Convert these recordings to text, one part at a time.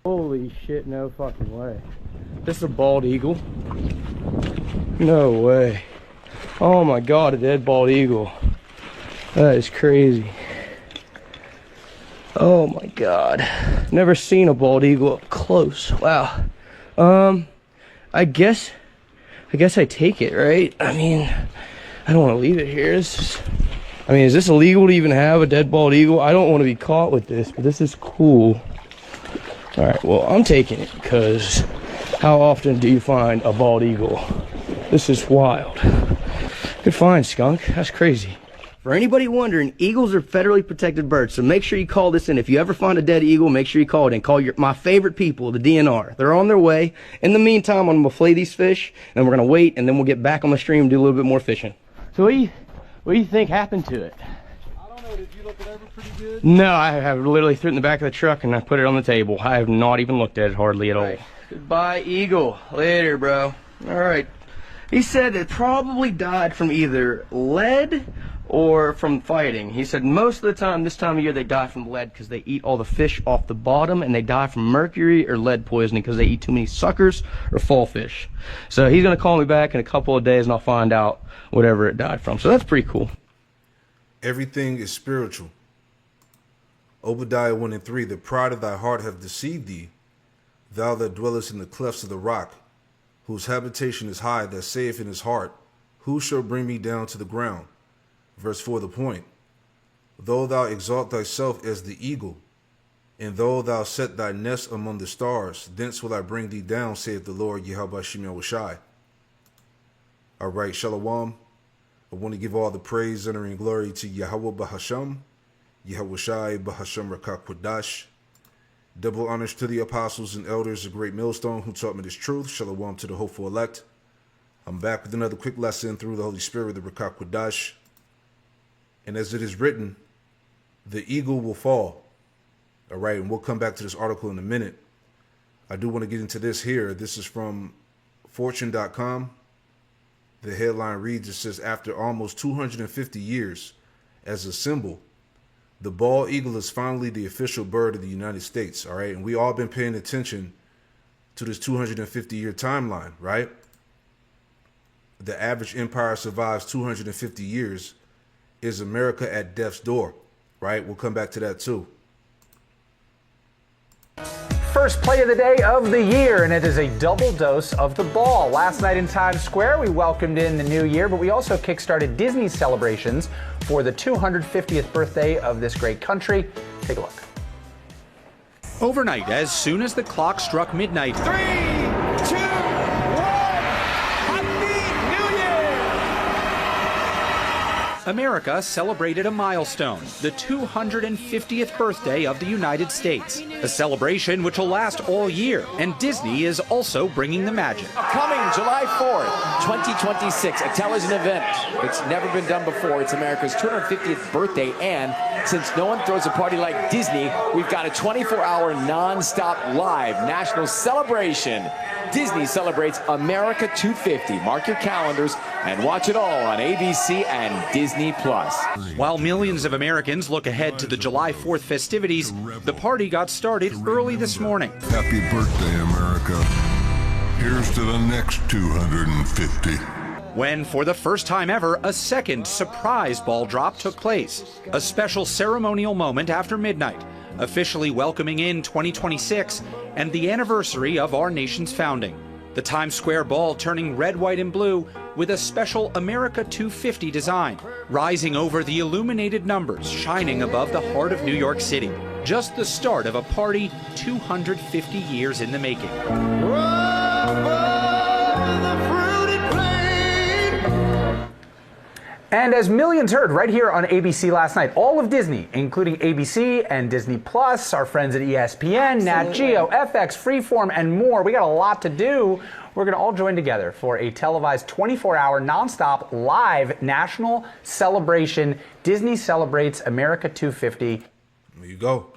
Holy shit, no fucking way. This is a bald eagle? No way. Oh my god, a dead bald eagle. That is crazy. Oh my god. Never seen a bald eagle up close. Wow. I guess I take it, right? I mean, I don't want to leave it here. Is this illegal to even have a dead bald eagle? I don't want to be caught with this, but this is cool. All right, well, I'm taking it because how often do you find a bald eagle? This is wild. Good find, skunk. That's crazy. For anybody wondering, eagles are federally protected birds, so make sure you call this in. If you ever find a dead eagle, make sure you call it in. Call my favorite people, the DNR. They're on their way. In the meantime, I'm going to flay these fish, and we're going to wait, and then we'll get back on the stream and do a little bit more fishing. So what do you think happened to it? I don't know. Did you look it over pretty good? No, I have literally threw it in the back of the truck, and I put it on the table. I have not even looked at it hardly at all. Right. Goodbye, eagle. Later, bro. All right. He said it probably died from either lead or from fighting. He said most of the time, this time of year, they die from lead because they eat all the fish off the bottom, and they die from mercury or lead poisoning because they eat too many suckers or fall fish. So he's going to call me back in a couple of days, and I'll find out whatever it died from. So that's pretty cool. Everything is spiritual. Obadiah 1:3, the pride of thy heart hath deceived thee, thou that dwellest in the clefts of the rock, whose habitation is high, that saith in his heart, who shall bring me down to the ground? Verse 4, the point. Though thou exalt thyself as the eagle, and though thou set thy nest among the stars, thence will I bring thee down, saith the Lord Yahweh Shem Yahushai. All right, Shalom. I want to give all the praise, honor, and glory to Yahweh Bahasham, Yahushai Bahasham Rakak Quadash. Double honors to the apostles and elders of Great Millstone who taught me this truth. Shalom to the hopeful elect. I'm back with another quick lesson through the Holy Spirit, the Rakak Quadash. And as it is written, the eagle will fall. All right, and we'll come back to this article in a minute. I do want to get into this here. This is from Fortune.com. The headline reads, it says, after almost 250 years as a symbol, the bald eagle is finally the official bird of the United States. All right, and we all been paying attention to this 250-year timeline, right? The average empire survives 250 years. Is America at death's door, right? We'll come back to that too. First play of the day of the year, and it is a double dose of the ball. Last night in Times Square, we welcomed in the new year, but we also kickstarted Disney's celebrations for the 250th birthday of this great country. Take a look. Overnight, as soon as the clock struck midnight, 3, 2, 1, Happy New Year! America celebrated a milestone, the 250th birthday of the United States. A celebration which will last all year, and Disney is also bringing the magic. Coming July 4th, 2026, a television event. It's never been done before. It's America's 250th birthday, and since no one throws a party like Disney, we've got a 24-hour non-stop live national celebration. Disney celebrates America 250. Mark your calendars and watch it all on ABC and Disney+. While millions of Americans look ahead to the July 4th festivities, the party got started early this morning. Happy birthday, America. Here's to the next 250. When, for the first time ever, a second surprise ball drop took place. A special ceremonial moment after midnight, officially welcoming in 2026 and the anniversary of our nation's founding. The Times Square ball turning red, white, and blue with a special America 250 design, rising over the illuminated numbers shining above the heart of New York City. Just the start of a party 250 years in the making. And as millions heard right here on ABC last night, all of Disney, including ABC and Disney Plus, our friends at ESPN, Nat Geo, FX, Freeform, and more. We got a lot to do. We're going to all join together for a televised 24-hour nonstop live national celebration. Disney celebrates America 250. There you go.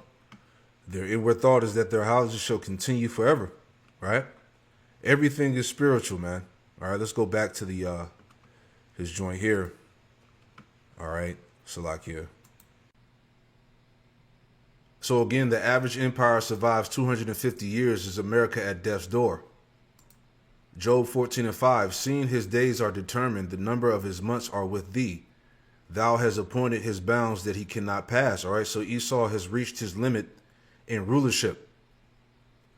Their inward thought is that their houses shall continue forever, right? Everything is spiritual, man. All right, let's go back to the his joint here. All right, Salakia. So again, the average empire survives 250 years is America at death's door. Job 14:5, seeing his days are determined, the number of his months are with thee. Thou hast appointed his bounds that he cannot pass. All right, so Esau has reached his limit in rulership.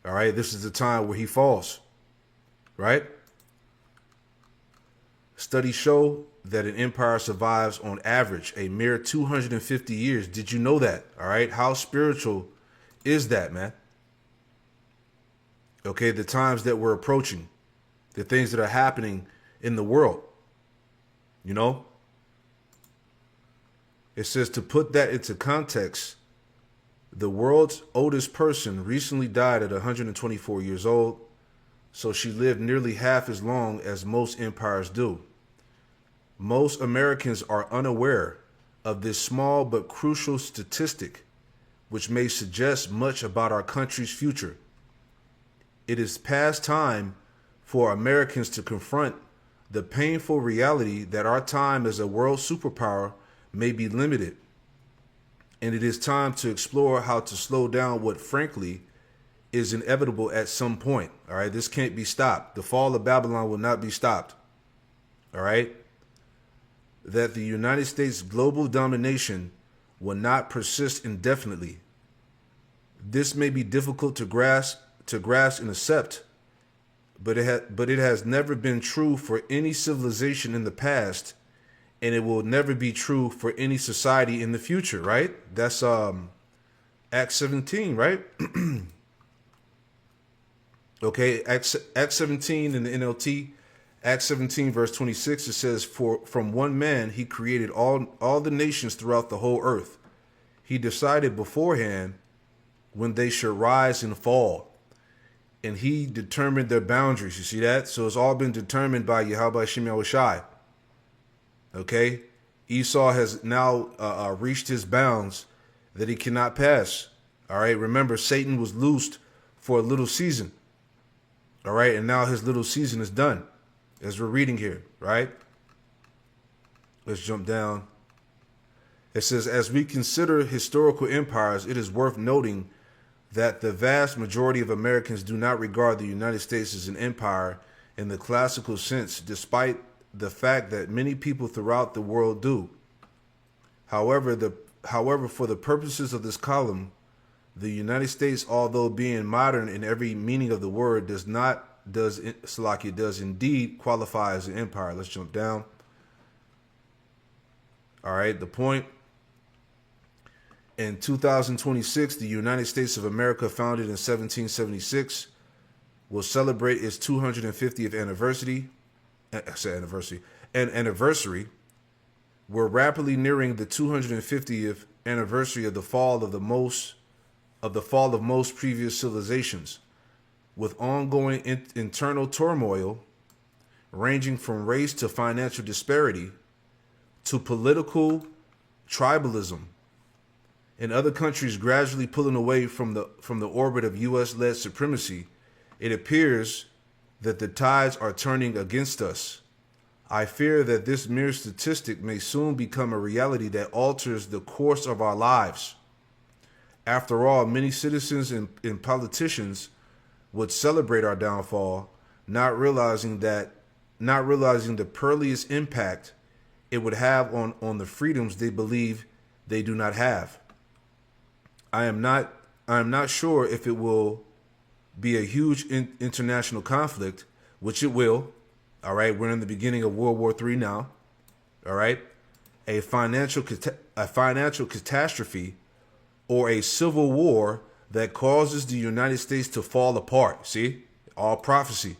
All right, this is the time where he falls. Right? Studies show that an empire survives on average a mere 250 years. Did you know that? All right, how spiritual is that, man? Okay, the times that we're approaching, the things that are happening in the world, you know? It says, to put that into context, the world's oldest person recently died at 124 years old, so she lived nearly half as long as most empires do. Most Americans are unaware of this small but crucial statistic, which may suggest much about our country's future. It is past time for Americans to confront the painful reality that our time as a world superpower may be limited, and it is time to explore how to slow down what frankly is inevitable at some point. All right, this can't be stopped. The fall of Babylon will not be stopped. All right, that the United States global domination will not persist indefinitely. This may be difficult to grasp and accept, but it has never been true for any civilization in the past, and it will never be true for any society in the future, right? That's Acts 17, right? Okay, Acts 17 in the NLT, Acts 17 verse 26, it says, for from one man he created all the nations throughout the whole earth. He decided beforehand when they should rise and fall, and he determined their boundaries. You see that? So it's all been determined by Yahweh Shem Yahushai. Okay, Esau has now reached his bounds that he cannot pass. All right, remember, Satan was loosed for a little season. All right, and now his little season is done, as we're reading here, right? Let's jump down. It says, as we consider historical empires, it is worth noting that the vast majority of Americans do not regard the United States as an empire in the classical sense, despite the fact that many people throughout the world do. However, for the purposes of this column, the United States, although being modern in every meaning of the word, does indeed qualify as an empire. Let's jump down. All right, the point. In 2026, the United States of America, founded in 1776, will celebrate its 250th anniversary. We're rapidly nearing the 250th anniversary of the fall of most previous civilizations, with ongoing internal turmoil ranging from race to financial disparity to political tribalism, and other countries gradually pulling away from the orbit of U.S.-led supremacy. It appears that the tides are turning against us. I fear that this mere statistic may soon become a reality that alters the course of our lives. After all, many citizens and politicians would celebrate our downfall, not realizing the perilous impact it would have on the freedoms they believe they do not have. I am not sure if it will be a huge international conflict, which it will. All right, we're in the beginning of World War III now. All right, a financial catastrophe, or a civil war that causes the United States to fall apart. See, all prophecy.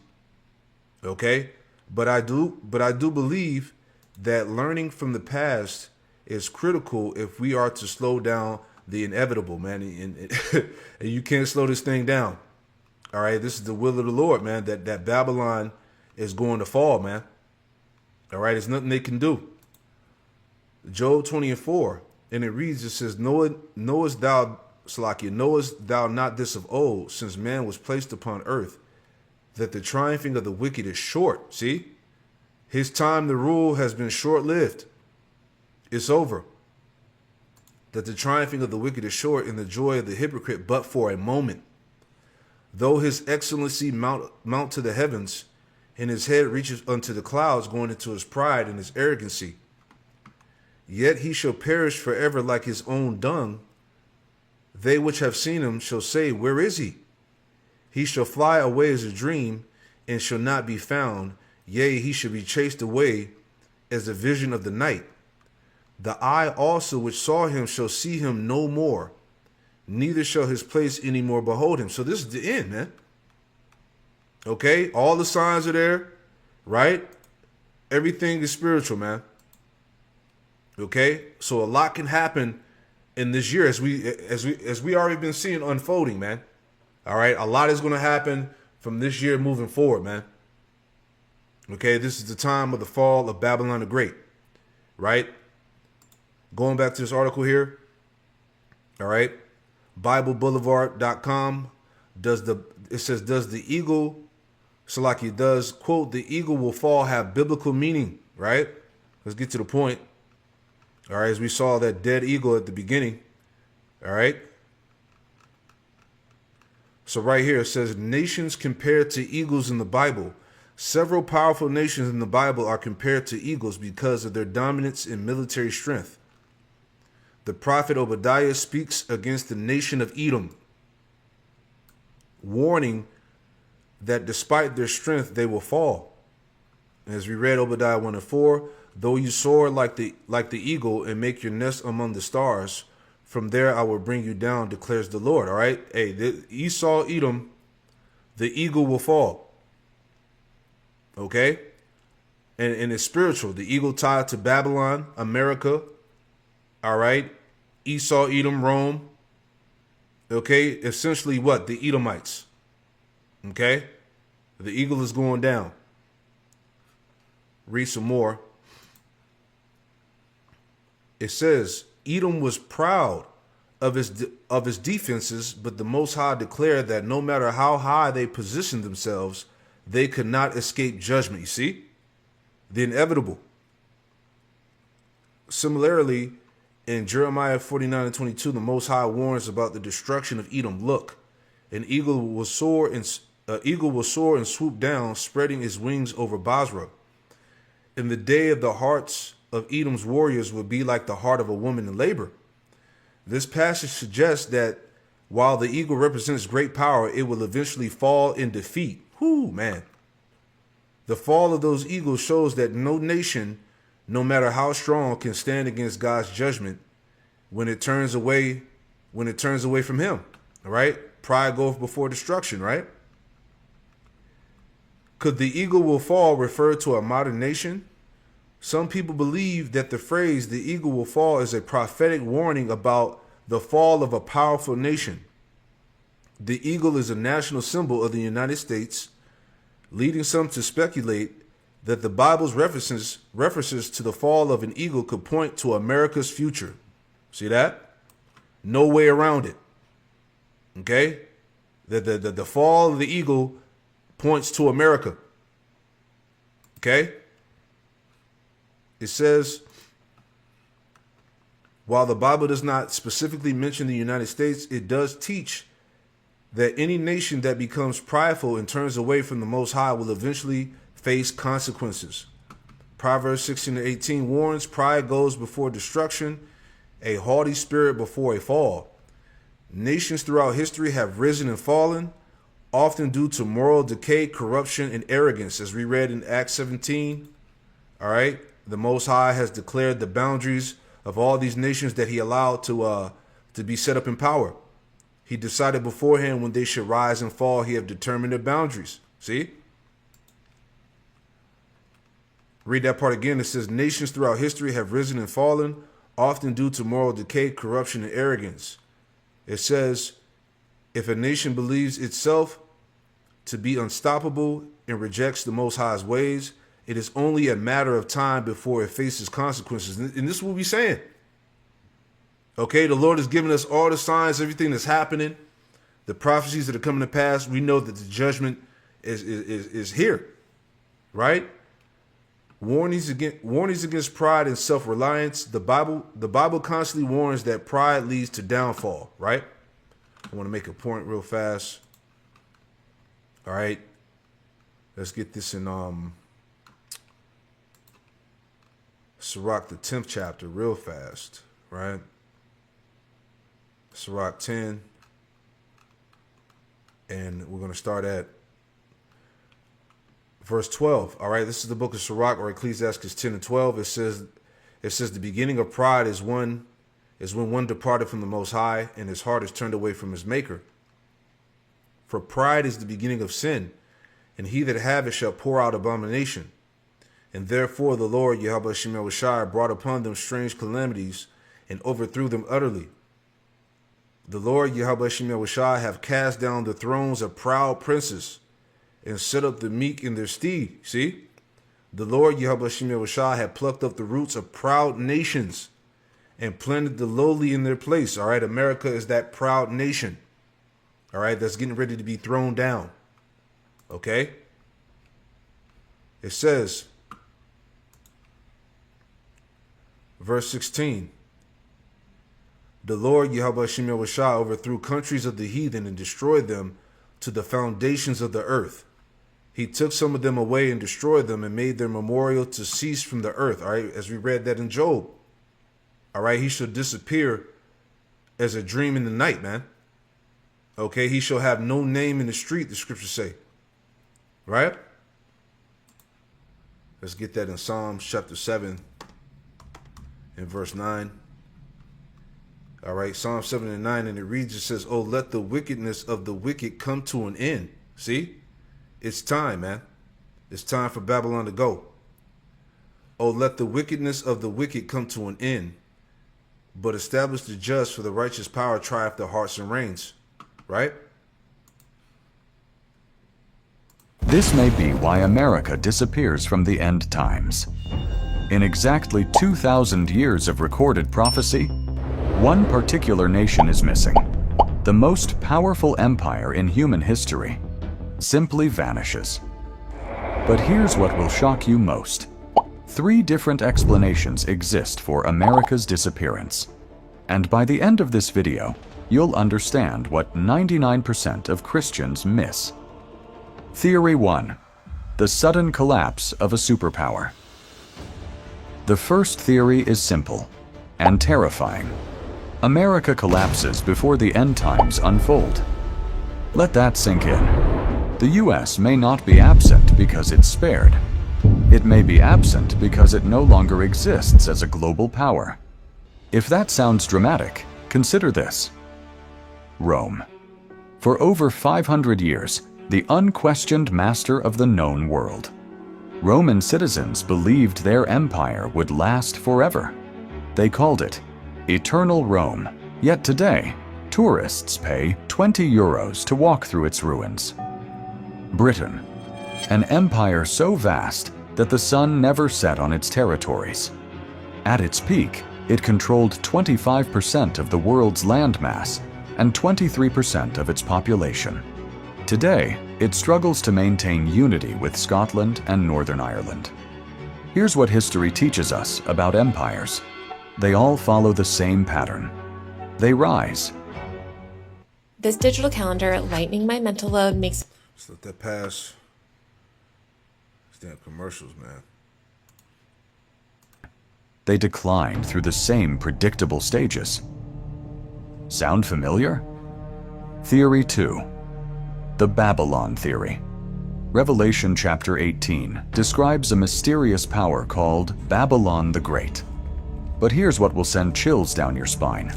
Okay, but I do believe that learning from the past is critical if we are to slow down the inevitable, man. And you can't slow this thing down. All right, this is the will of the Lord, man, that Babylon is going to fall, man. All right, there's nothing they can do. Job 20:4, and it reads, it says, knowest thou not this of old, since man was placed upon earth, that the triumphing of the wicked is short? See, his time to rule has been short-lived. It's over. that the triumphing of the wicked is short, and the joy of the hypocrite but for a moment. Though his excellency mount to the heavens, and his head reaches unto the clouds, going into his pride and his arrogancy, yet he shall perish forever like his own dung. They which have seen him shall say, where is he? He shall fly away as a dream, and shall not be found. Yea, he shall be chased away as a vision of the night. The eye also which saw him shall see him no more, neither shall his place any more behold him. So this is the end, man. Okay, all the signs are there, right? Everything is spiritual, man. Okay, so a lot can happen in this year as we already been seeing unfolding, man. All right, a lot is going to happen from this year moving forward, man. Okay, this is the time of the fall of Babylon the Great, right? Going back to this article here, all right, BibleBoulevard.com it says, does the eagle, Salaki, does, quote, the eagle will fall have biblical meaning, right? Let's get to the point. All right, as we saw that dead eagle at the beginning, all right? So right here it says, nations compared to eagles in the Bible. Several powerful nations in the Bible are compared to eagles because of their dominance in military strength. The prophet Obadiah speaks against the nation of Edom, warning that despite their strength, they will fall. As we read Obadiah 1:4, though you soar like the eagle and make your nest among the stars, from there I will bring you down, declares the Lord. All right. Hey, Esau, Edom, the eagle will fall. Okay. And it's spiritual. The eagle tied to Babylon, America. All right. Esau, Edom, Rome. Okay. Essentially what? The Edomites. Okay. The eagle is going down. Read some more. It says, Edom was proud of his defenses, but the Most High declared that no matter how high they positioned themselves, they could not escape judgment. You see? The inevitable. Similarly, in Jeremiah 49:22, the Most High warns about the destruction of Edom. Look, an eagle will soar and swoop down, spreading its wings over Basra. In the day of the hearts of Edom's warriors will be like the heart of a woman in labor. This passage suggests that while the eagle represents great power, it will eventually fall in defeat. Whoo, man. The fall of those eagles shows that no nation, no matter how strong, can stand against God's judgment when it turns away from him. All right? Pride goeth before destruction, right? Could the eagle will fall refer to a modern nation? Some people believe that the phrase the eagle will fall is a prophetic warning about the fall of a powerful nation. The eagle is a national symbol of the United States, leading some to speculate that the Bible's references to the fall of an eagle could point to America's future. See that? No way around it. Okay? The fall of the eagle points to America. Okay? It says, while the Bible does not specifically mention the United States, it does teach that any nation that becomes prideful and turns away from the Most High will eventually face consequences. Proverbs 16:18 warns, pride goes before destruction, a haughty spirit before a fall. Nations throughout history have risen and fallen, often due to moral decay, corruption, and arrogance, as we read in Acts 17. All right. The Most High has declared the boundaries of all these nations that he allowed to be set up in power. He decided beforehand when they should rise and fall. He have determined their boundaries. See? Read that part again. It says, nations throughout history have risen and fallen, often due to moral decay, corruption, and arrogance. It says, if a nation believes itself to be unstoppable and rejects the Most High's ways, it is only a matter of time before it faces consequences. And this is what we're saying. Okay, the Lord has given us all the signs, everything that's happening, the prophecies that are coming to pass. We know that the judgment is here, right? Warnings against pride and self-reliance. The Bible constantly warns that pride leads to downfall, right? I want to make a point real fast. All right. Let's get this in Sirach, the 10th chapter, real fast, right? Sirach 10. And we're going to start at verse 12. All right, this is the book of Sirach, or Ecclesiastes 10 and 12. It says the beginning of pride is when one departed from the Most High, and his heart is turned away from his Maker. For pride is the beginning of sin, and he that have it shall pour out abomination. And therefore the Lord Yahweh Shem Yahushai brought upon them strange calamities, and overthrew them utterly. The Lord Yahweh Shem Yahushai have cast down the thrones of proud princes, and set up the meek in their stead. See? The Lord Yahweh Shem Yahushai had plucked up the roots of proud nations, and planted the lowly in their place. All right, America is that proud nation. All right, that's getting ready to be thrown down. Okay? It says, verse 16, the Lord Yahweh Shem Yahushai overthrew countries of the heathen and destroyed them to the foundations of the earth. He took some of them away and destroyed them and made their memorial to cease from the earth. All right, as we read that in Job. All right, he shall disappear as a dream in the night, man. Okay, he shall have no name in the street, the scriptures say. Right? Let's get that in Psalms chapter 7 and verse 9. All right, Psalm 7 and 9, and it reads, it says, oh, let the wickedness of the wicked come to an end. See? It's time, man. It's time for Babylon to go. Oh, let the wickedness of the wicked come to an end, but establish the just, for the righteous power trieth the hearts and reins. Right? This may be why America disappears from the end times. In exactly 2,000 years of recorded prophecy, one particular nation is missing. The most powerful empire in human history simply vanishes. But here's what will shock you most. 3 different explanations exist for America's disappearance. And by the end of this video, you'll understand what 99% of Christians miss. Theory 1. The sudden collapse of a superpower. The first theory is simple and terrifying. America collapses before the end times unfold. Let that sink in. The US may not be absent because it's spared. It may be absent because it no longer exists as a global power. If that sounds dramatic, consider this. Rome. For over 500 years, the unquestioned master of the known world. Roman citizens believed their empire would last forever. They called it Eternal Rome. Yet today, tourists pay 20 euros to walk through its ruins. Britain. An empire so vast that the sun never set on its territories. At its peak, it controlled 25% of the world's landmass and 23% of its population. Today, it struggles to maintain unity with Scotland and Northern Ireland. Here's what history teaches us about empires. They all follow the same pattern. They rise. This digital calendar, lightening my mental load, makes... Let's let that pass. Damn commercials, man. They decline through the same predictable stages. Sound familiar? Theory 2. The Babylon Theory. Revelation chapter 18 describes a mysterious power called Babylon the Great. But here's what will send chills down your spine.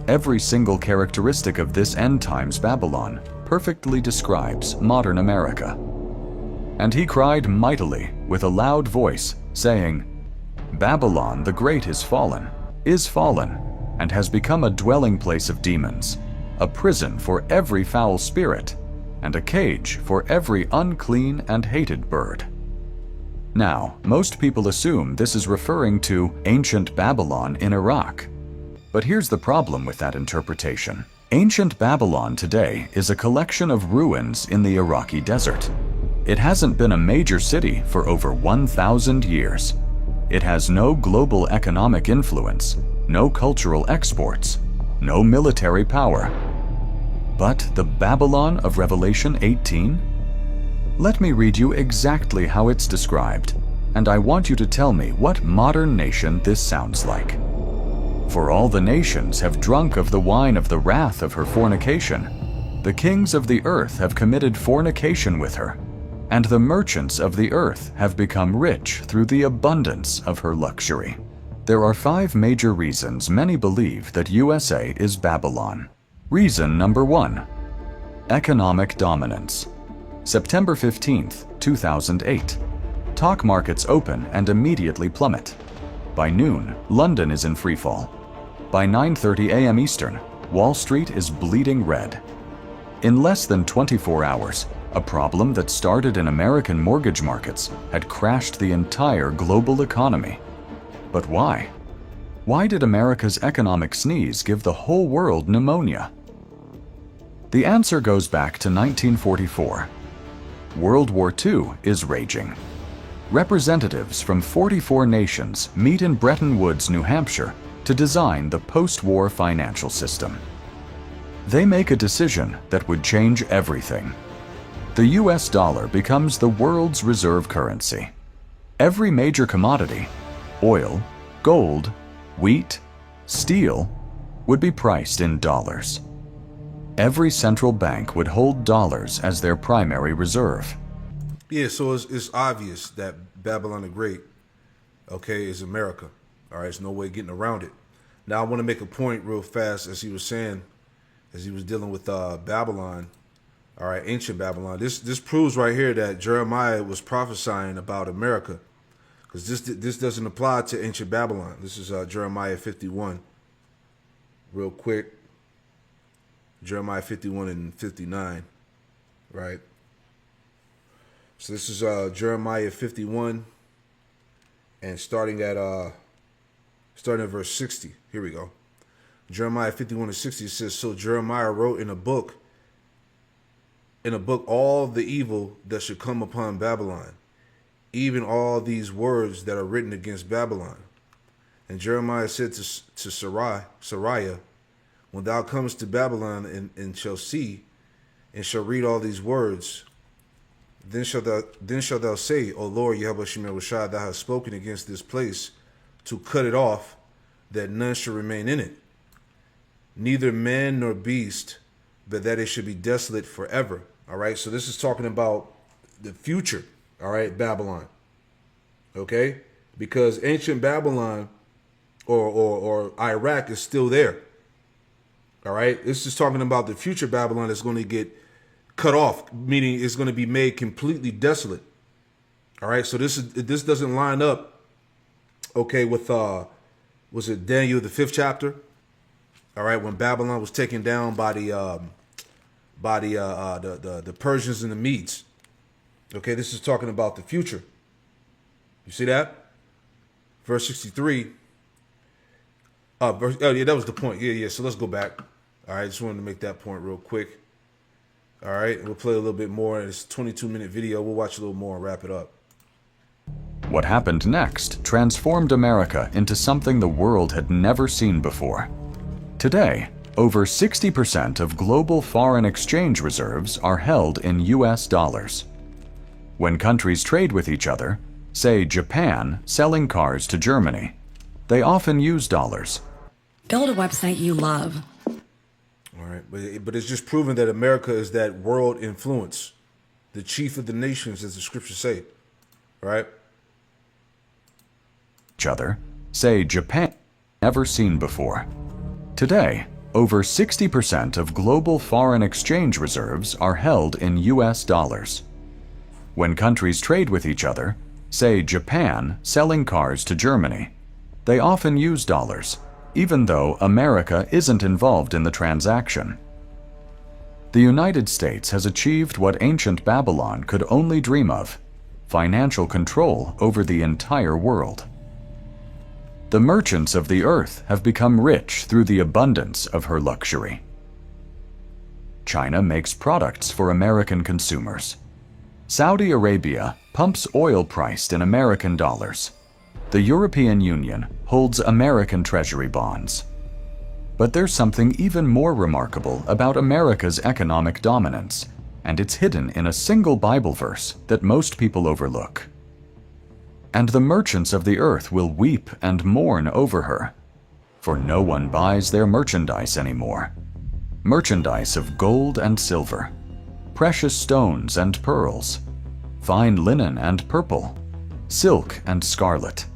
Every single characteristic of this end times Babylon perfectly describes modern America. And he cried mightily with a loud voice, saying, Babylon the Great is fallen, and has become a dwelling place of demons, a prison for every foul spirit, and a cage for every unclean and hated bird. Now, most people assume this is referring to ancient Babylon in Iraq. But here's the problem with that interpretation. Ancient Babylon today is a collection of ruins in the Iraqi desert. It hasn't been a major city for over 1,000 years. It has no global economic influence, no cultural exports, no military power. But the Babylon of Revelation 18? Let me read you exactly how it's described, and I want you to tell me what modern nation this sounds like. For all the nations have drunk of the wine of the wrath of her fornication. The kings of the earth have committed fornication with her, and the merchants of the earth have become rich through the abundance of her luxury. There are 5 major reasons many believe that USA is Babylon. Reason number 1. Economic dominance. September 15th, 2008. Stock markets open and immediately plummet. By noon, London is in freefall. By 9:30 a.m. Eastern, Wall Street is bleeding red. In less than 24 hours, a problem that started in American mortgage markets had crashed the entire global economy. But why? Why did America's economic sneeze give the whole world pneumonia? The answer goes back to 1944. World War II is raging. Representatives from 44 nations meet in Bretton Woods, New Hampshire, to design the post-war financial system. They make a decision that would change everything. The US dollar becomes the world's reserve currency. Every major commodity, oil, gold, wheat, steel, would be priced in dollars. Every central bank would hold dollars as their primary reserve. Yeah, so it's obvious that Babylon the Great, okay, is America. All right, there's no way getting around it. Now, I want to make a point real fast, as he was saying, as he was dealing with Babylon, all right, ancient Babylon. This proves right here that Jeremiah was prophesying about America, because this doesn't apply to ancient Babylon. This is Jeremiah 51. Real quick, Jeremiah 51 and 59, right? So this is Jeremiah 51, and starting at verse 60. Here we go. Jeremiah 51 and 60 says, "So Jeremiah wrote in a book all the evil that should come upon Babylon, even all these words that are written against Babylon. And Jeremiah said to Sariah, when thou comest to Babylon and shall see and shall read all these words, then shalt thou say, O Lord Yahweh Shemel Rashad, thou hast spoken against this place to cut it off, that none shall remain in it, neither man nor beast, but that it should be desolate forever." All right, so this is talking about the future, all right, Babylon, okay? Because ancient Babylon or Iraq is still there, all right? This is talking about the future Babylon that's going to get cut off, meaning it's going to be made completely desolate, all right? So this doesn't line up, okay, with, was it Daniel, the 5th chapter? All right, when Babylon was taken down by the Persians and the Medes. Okay, this is talking about the future. You see that? Verse 63. Yeah, that was the point. Yeah. So let's go back. All right, just wanted to make that point real quick. All right, we'll play a little bit more. It's a 22-minute video. We'll watch a little more and wrap it up. What happened next transformed America into something the world had never seen before. Today, over 60% of global foreign exchange reserves are held in US dollars. When countries trade with each other, say Japan selling cars to Germany, they often use dollars. Build a website you love. All right, but it's just proven that America is that world influence, the chief of the nations, as the scriptures say, right? Each other, say Japan, never seen before. Today, over 60% of global foreign exchange reserves are held in US dollars. When countries trade with each other, say Japan selling cars to Germany, they often use dollars, even though America isn't involved in the transaction. The United States has achieved what ancient Babylon could only dream of: financial control over the entire world. The merchants of the earth have become rich through the abundance of her luxury. China makes products for American consumers. Saudi Arabia pumps oil priced in American dollars. The European Union holds American Treasury bonds. But there's something even more remarkable about America's economic dominance, and it's hidden in a single Bible verse that most people overlook. And the merchants of the earth will weep and mourn over her, for no one buys their merchandise anymore. Merchandise of gold and silver, precious stones and pearls, fine linen and purple, silk and scarlet,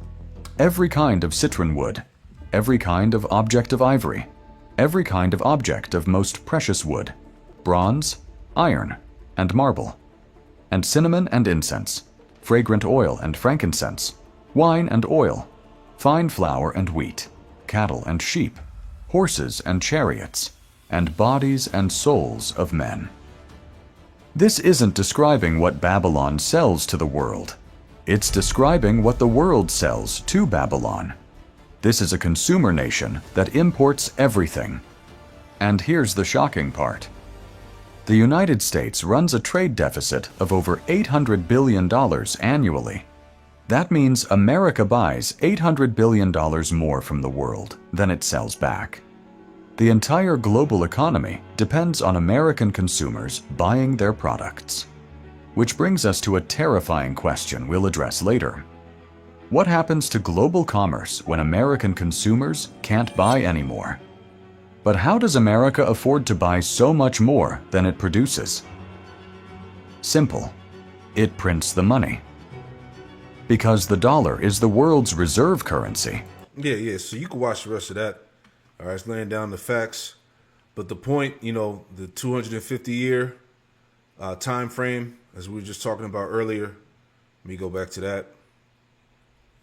every kind of citron wood, every kind of object of ivory, every kind of object of most precious wood, bronze, iron, and marble, and cinnamon and incense, fragrant oil and frankincense, wine and oil, fine flour and wheat, cattle and sheep, horses and chariots, and bodies and souls of men. This isn't describing what Babylon sells to the world. It's describing what the world sells to Babylon. This is a consumer nation that imports everything. And here's the shocking part. The United States runs a trade deficit of over $800 billion annually. That means America buys $800 billion more from the world than it sells back. The entire global economy depends on American consumers buying their products. Which brings us to a terrifying question we'll address later. What happens to global commerce when American consumers can't buy anymore? But how does America afford to buy so much more than it produces? Simple. It prints the money. Because the dollar is the world's reserve currency. Yeah, so you can watch the rest of that. All right, it's laying down the facts. But the point, the 250-year time frame, as we were just talking about earlier, let me go back to that.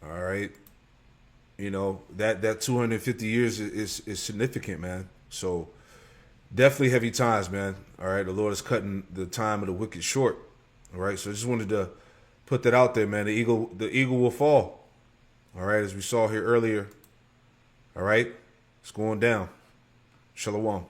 All right. That 250 years is significant, man. So definitely heavy times, man. All right. The Lord is cutting the time of the wicked short. All right. So I just wanted to put that out there, man. The eagle will fall. All right. As we saw here earlier. All right. It's going down. Shalom.